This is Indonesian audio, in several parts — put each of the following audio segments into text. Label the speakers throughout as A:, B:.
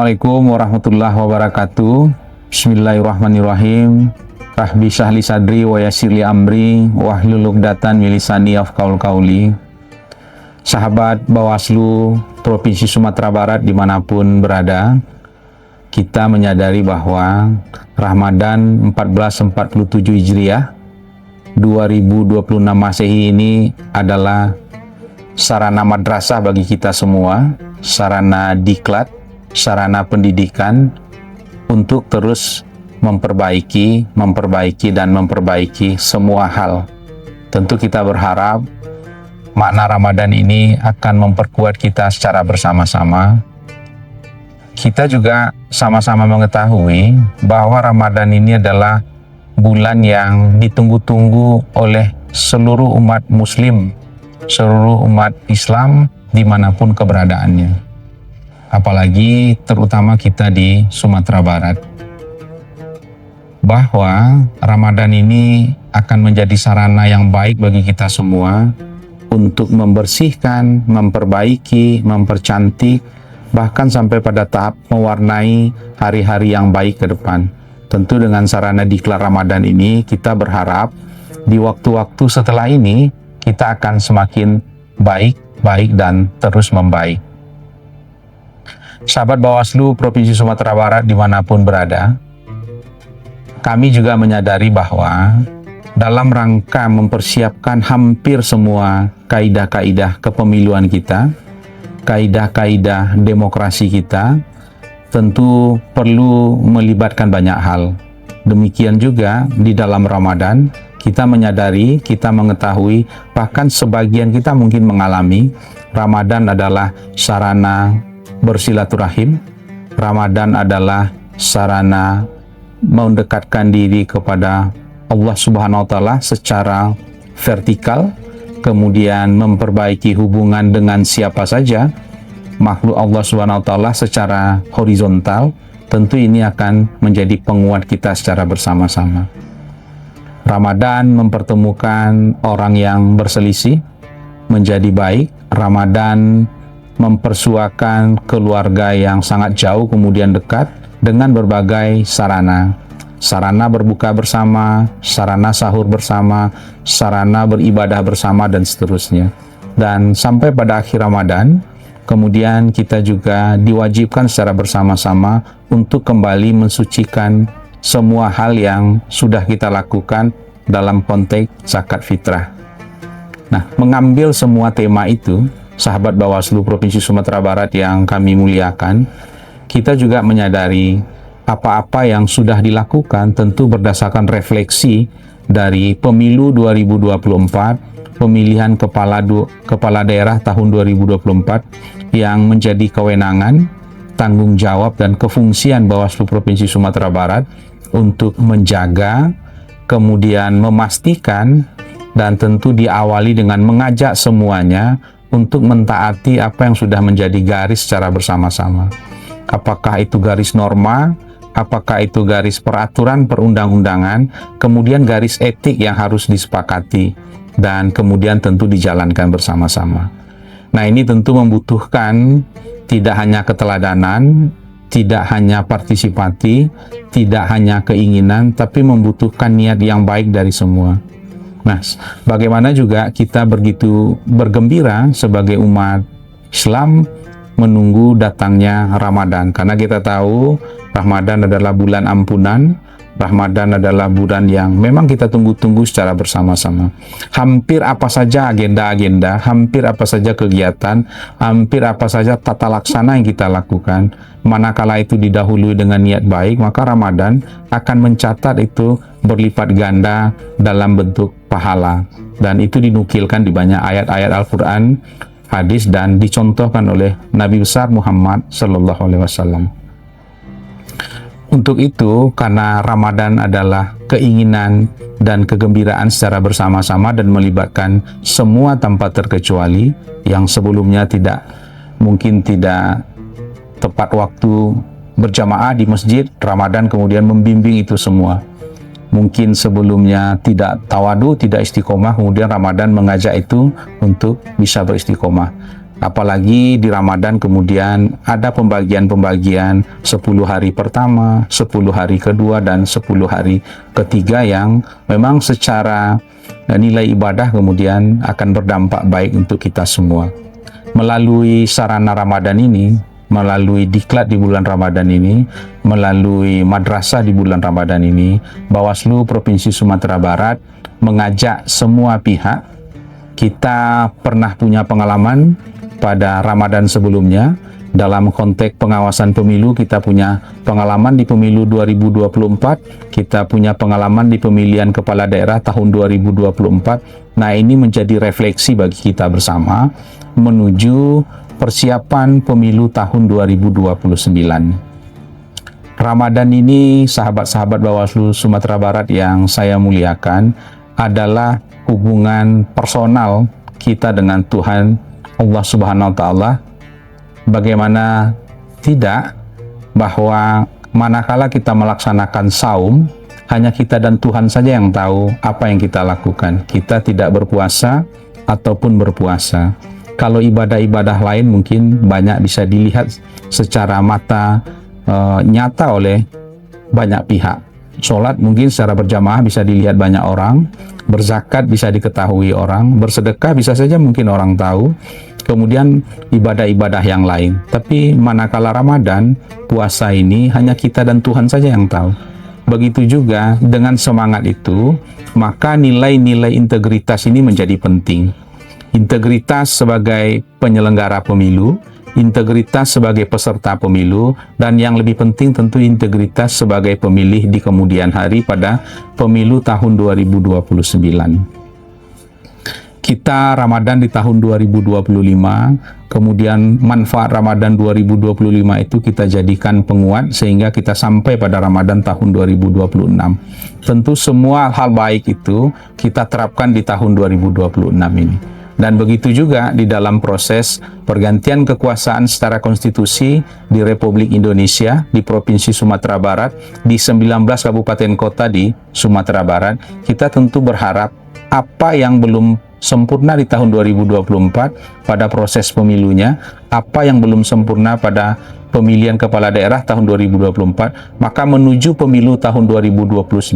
A: Assalamualaikum warahmatullahi wabarakatuh. Bismillahirrahmanirrahim. Rahbi syahli sadri wa yassirli amri wahlul 'uqdatam min lisani yafqahul qawli. Sahabat Bawaslu Provinsi Sumatera Barat dimanapun berada, kita menyadari bahwa Ramadan 1447 Hijriah 2026 Masehi ini adalah sarana madrasah bagi kita semua, sarana diklat, sarana pendidikan untuk terus memperbaiki semua hal. Tentu kita berharap makna Ramadan ini akan memperkuat kita secara bersama-sama. Kita juga sama-sama mengetahui bahwa Ramadan ini adalah bulan yang ditunggu-tunggu oleh seluruh umat muslim, seluruh umat Islam dimanapun keberadaannya. Apalagi terutama kita di Sumatera Barat. Bahwa Ramadan ini akan menjadi sarana yang baik bagi kita semua untuk membersihkan, memperbaiki, mempercantik, bahkan sampai pada tahap mewarnai hari-hari yang baik ke depan. Tentu dengan sarana diklat Ramadan ini kita berharap di waktu-waktu setelah ini kita akan semakin baik dan terus membaik. Sahabat Bawaslu Provinsi Sumatera Barat dimanapun berada, kami juga menyadari bahwa dalam rangka mempersiapkan hampir semua kaidah-kaidah kepemiluan kita, kaidah-kaidah demokrasi kita, tentu perlu melibatkan banyak hal. Demikian juga di dalam Ramadan, kita menyadari, kita mengetahui, bahkan sebagian kita mungkin mengalami, Ramadan adalah sarana bersilaturahim. Ramadan adalah sarana mendekatkan diri kepada Allah Subhanahu wa Ta'ala secara vertikal, kemudian memperbaiki hubungan dengan siapa saja makhluk Allah Subhanahu wa Ta'ala secara horizontal. Tentu ini akan menjadi penguat kita secara bersama-sama. Ramadan mempertemukan orang yang berselisih menjadi baik. Ramadan mempersuakan keluarga yang sangat jauh kemudian dekat dengan berbagai sarana berbuka bersama, sarana sahur bersama, sarana beribadah bersama, dan seterusnya. Dan sampai pada akhir Ramadan, kemudian kita juga diwajibkan secara bersama-sama untuk kembali mensucikan semua hal yang sudah kita lakukan dalam konteks zakat fitrah. Nah, mengambil semua tema itu, sahabat Bawaslu Provinsi Sumatera Barat yang kami muliakan, kita juga menyadari apa-apa yang sudah dilakukan tentu berdasarkan refleksi dari pemilu 2024, pemilihan kepala daerah tahun 2024 yang menjadi kewenangan, tanggung jawab, dan kefungsian Bawaslu Provinsi Sumatera Barat untuk menjaga, kemudian memastikan, dan tentu diawali dengan mengajak semuanya untuk mentaati apa yang sudah menjadi garis secara bersama-sama. Apakah itu garis norma, apakah itu garis peraturan perundang-undangan, kemudian garis etik yang harus disepakati, dan kemudian tentu dijalankan bersama-sama. Nah, ini tentu membutuhkan tidak hanya keteladanan, tidak hanya partisipasi, tidak hanya keinginan, tapi membutuhkan niat yang baik dari semua. Nah, bagaimana juga kita begitu bergembira sebagai umat Islam menunggu datangnya Ramadan, karena kita tahu Ramadan adalah bulan ampunan, Ramadan adalah bulan yang memang kita tunggu-tunggu secara bersama-sama. Hampir apa saja agenda-agenda, hampir apa saja kegiatan, hampir apa saja tata laksana yang kita lakukan, manakala itu didahului dengan niat baik, maka Ramadan akan mencatat itu berlipat ganda dalam bentuk pahala. Dan itu dinukilkan di banyak ayat-ayat Al-Quran, hadis, dan dicontohkan oleh Nabi besar Muhammad Sallallahu Alaihi Wasallam. Untuk itu, karena Ramadan adalah keinginan dan kegembiraan secara bersama-sama dan melibatkan semua tanpa terkecuali, yang sebelumnya mungkin tidak tepat waktu berjamaah di masjid, Ramadan kemudian membimbing itu semua. Mungkin sebelumnya tidak tawadu, tidak istiqomah, kemudian Ramadan mengajak itu untuk bisa beristiqomah. Apalagi di Ramadan kemudian ada pembagian-pembagian 10 hari pertama, 10 hari kedua, dan 10 hari ketiga yang memang secara nilai ibadah kemudian akan berdampak baik untuk kita semua. Melalui sarana Ramadan ini, melalui diklat di bulan Ramadan ini, melalui madrasah di bulan Ramadan ini, Bawaslu Provinsi Sumatera Barat mengajak semua pihak. Kita pernah punya pengalaman pada Ramadan sebelumnya. Dalam konteks pengawasan pemilu, kita punya pengalaman di pemilu 2024, kita punya pengalaman di pemilihan kepala daerah tahun 2024. Nah, ini menjadi refleksi bagi kita bersama menuju persiapan pemilu tahun 2029. Ramadan ini, sahabat-sahabat Bawaslu Sumatera Barat yang saya muliakan, adalah hubungan personal kita dengan Tuhan Allah Subhanahu wa Ta'ala. Bagaimana tidak bahwa manakala kita melaksanakan saum, hanya kita dan Tuhan saja yang tahu apa yang kita lakukan. Kita tidak berpuasa ataupun berpuasa. Kalau ibadah-ibadah lain mungkin banyak bisa dilihat secara mata nyata oleh banyak pihak. Sholat mungkin secara berjamaah bisa dilihat banyak orang, berzakat bisa diketahui orang, bersedekah bisa saja mungkin orang tahu, kemudian ibadah-ibadah yang lain. Tapi manakala Ramadan, puasa ini hanya kita dan Tuhan saja yang tahu. Begitu juga dengan semangat itu, maka nilai-nilai integritas ini menjadi penting. Integritas sebagai penyelenggara pemilu, integritas sebagai peserta pemilu, dan yang lebih penting tentu integritas sebagai pemilih di kemudian hari pada pemilu tahun 2029. Kita Ramadan di tahun 2025, kemudian manfaat Ramadan 2025 itu kita jadikan penguat sehingga kita sampai pada Ramadan tahun 2026. Tentu semua hal baik itu kita terapkan di tahun 2026 ini. Dan begitu juga di dalam proses pergantian kekuasaan secara konstitusi di Republik Indonesia di Provinsi Sumatera Barat, di 19 kabupaten kota di Sumatera Barat, kita tentu berharap apa yang belum sempurna di tahun 2024 pada proses pemilunya, apa yang belum sempurna pada pemilihan kepala daerah tahun 2024, maka menuju pemilu tahun 2029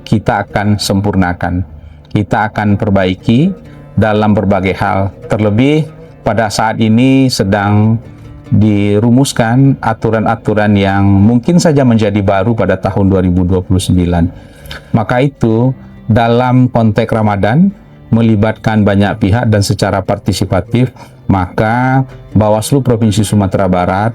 A: kita akan sempurnakan, kita akan perbaiki dalam berbagai hal. Terlebih pada saat ini sedang dirumuskan aturan-aturan yang mungkin saja menjadi baru pada tahun 2029. Maka itu dalam konteks Ramadan melibatkan banyak pihak dan secara partisipatif, maka Bawaslu Provinsi Sumatera Barat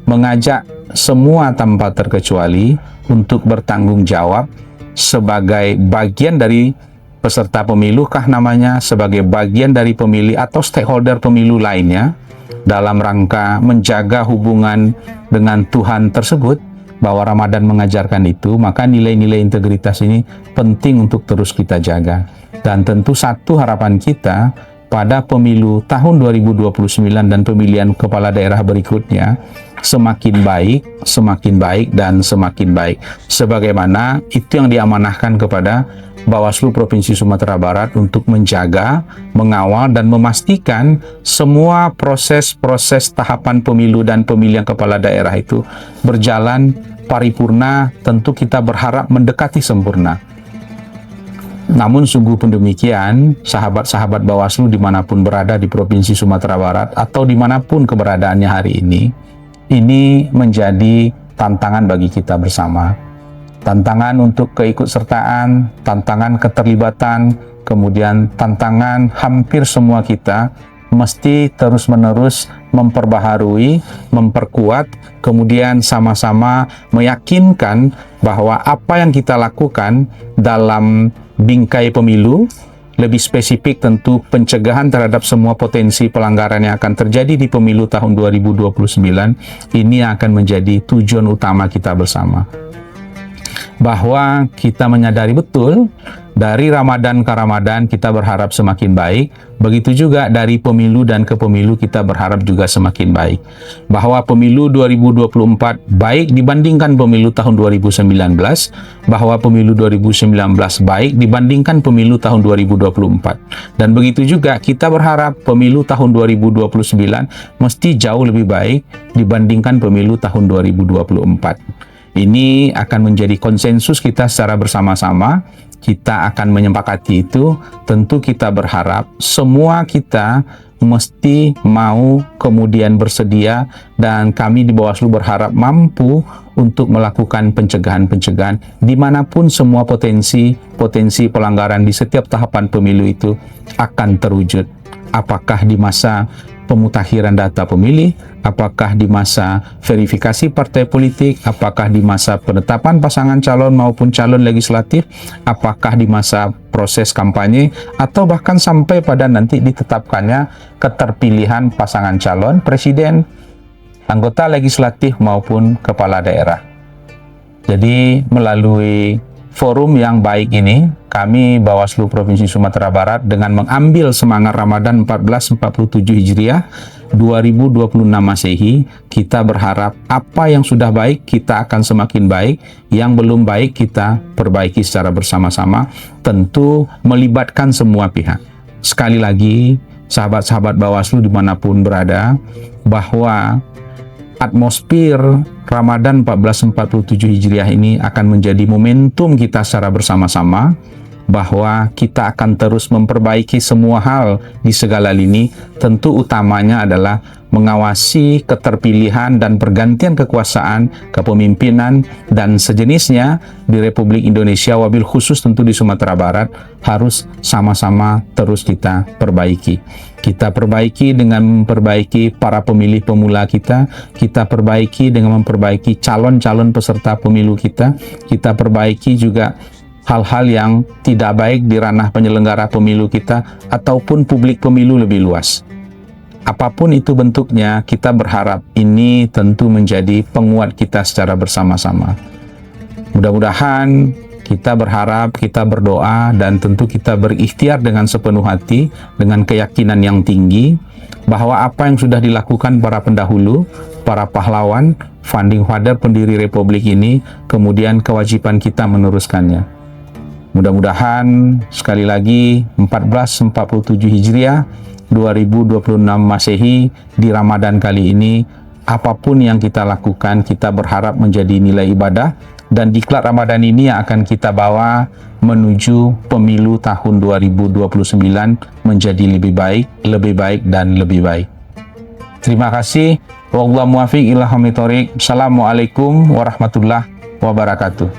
A: mengajak semua tanpa terkecuali untuk bertanggung jawab sebagai bagian dari peserta pemilu kah namanya, sebagai bagian dari pemilih atau stakeholder pemilu lainnya dalam rangka menjaga hubungan dengan Tuhan tersebut. Bahwa Ramadan mengajarkan itu, maka nilai-nilai integritas ini penting untuk terus kita jaga. Dan tentu satu harapan kita pada pemilu tahun 2029 dan pemilihan kepala daerah berikutnya semakin baik, dan semakin baik. Sebagaimana itu yang diamanahkan kepada Bawaslu Provinsi Sumatera Barat untuk menjaga, mengawal, dan memastikan semua proses-proses tahapan pemilu dan pemilihan kepala daerah itu berjalan paripurna. Tentu kita berharap mendekati sempurna. Namun sungguh pun demikian, sahabat-sahabat Bawaslu dimanapun berada di Provinsi Sumatera Barat atau dimanapun keberadaannya hari ini menjadi tantangan bagi kita bersama. Tantangan untuk keikutsertaan, tantangan keterlibatan, kemudian tantangan hampir semua kita mesti terus-menerus memperbaharui, memperkuat, kemudian sama-sama meyakinkan bahwa apa yang kita lakukan dalam bingkai pemilu, lebih spesifik tentu pencegahan terhadap semua potensi pelanggaran yang akan terjadi di pemilu tahun 2029, ini akan menjadi tujuan utama kita bersama. bahwa kita menyadari betul dari Ramadan ke Ramadan kita berharap semakin baik, begitu juga dari pemilu dan ke pemilu kita berharap juga semakin baik. Bahwa pemilu 2024 baik dibandingkan pemilu tahun 2019, bahwa pemilu 2019 baik dibandingkan pemilu tahun 2024. Dan begitu juga kita berharap pemilu tahun 2029 mesti jauh lebih baik dibandingkan pemilu tahun 2024. Ini akan menjadi konsensus kita secara bersama-sama. Kita akan menyepakati itu. Tentu kita berharap semua kita mesti mau kemudian bersedia, dan kami di Bawaslu berharap mampu untuk melakukan pencegahan-pencegahan dimanapun semua potensi pelanggaran di setiap tahapan pemilu itu akan terwujud. Apakah di masa pemutakhiran data pemilih, apakah di masa verifikasi partai politik, apakah di masa penetapan pasangan calon maupun calon legislatif, apakah di masa proses kampanye, atau bahkan sampai pada nanti ditetapkannya keterpilihan pasangan calon presiden, anggota legislatif maupun kepala daerah. Jadi melalui forum yang baik ini, kami Bawaslu Provinsi Sumatera Barat dengan mengambil semangat Ramadan 1447 Hijriah 2026 Masehi, kita berharap apa yang sudah baik kita akan semakin baik, yang belum baik kita perbaiki secara bersama-sama, tentu melibatkan semua pihak. Sekali lagi, sahabat-sahabat Bawaslu dimanapun berada, bahwa atmosfer Ramadan 1447 Hijriah ini akan menjadi momentum kita secara bersama-sama, bahwa kita akan terus memperbaiki semua hal di segala lini. Tentu utamanya adalah mengawasi keterpilihan dan pergantian kekuasaan, kepemimpinan dan sejenisnya di Republik Indonesia, wabil khusus tentu di Sumatera Barat, harus sama-sama terus kita perbaiki. Kita perbaiki dengan memperbaiki para pemilih pemula kita perbaiki dengan memperbaiki calon-calon peserta pemilu kita perbaiki juga hal-hal yang tidak baik di ranah penyelenggara pemilu kita ataupun publik pemilu lebih luas. Apapun itu bentuknya, kita berharap ini tentu menjadi penguat kita secara bersama-sama. Mudah-mudahan kita berharap, kita berdoa, dan tentu kita berikhtiar dengan sepenuh hati, dengan keyakinan yang tinggi, bahwa apa yang sudah dilakukan para pendahulu, para pahlawan, founding father pendiri Republik ini, kemudian kewajiban kita meneruskannya. Mudah-mudahan sekali lagi 1447 Hijriah 2026 Masehi di Ramadan kali ini, apapun yang kita lakukan kita berharap menjadi nilai ibadah, dan diklat Ramadan ini yang akan kita bawa menuju pemilu tahun 2029 menjadi lebih baik dan lebih baik. Terima kasih. Wallahu muwaffiq ila aqwamit thoriq. Assalamualaikum warahmatullahi wabarakatuh.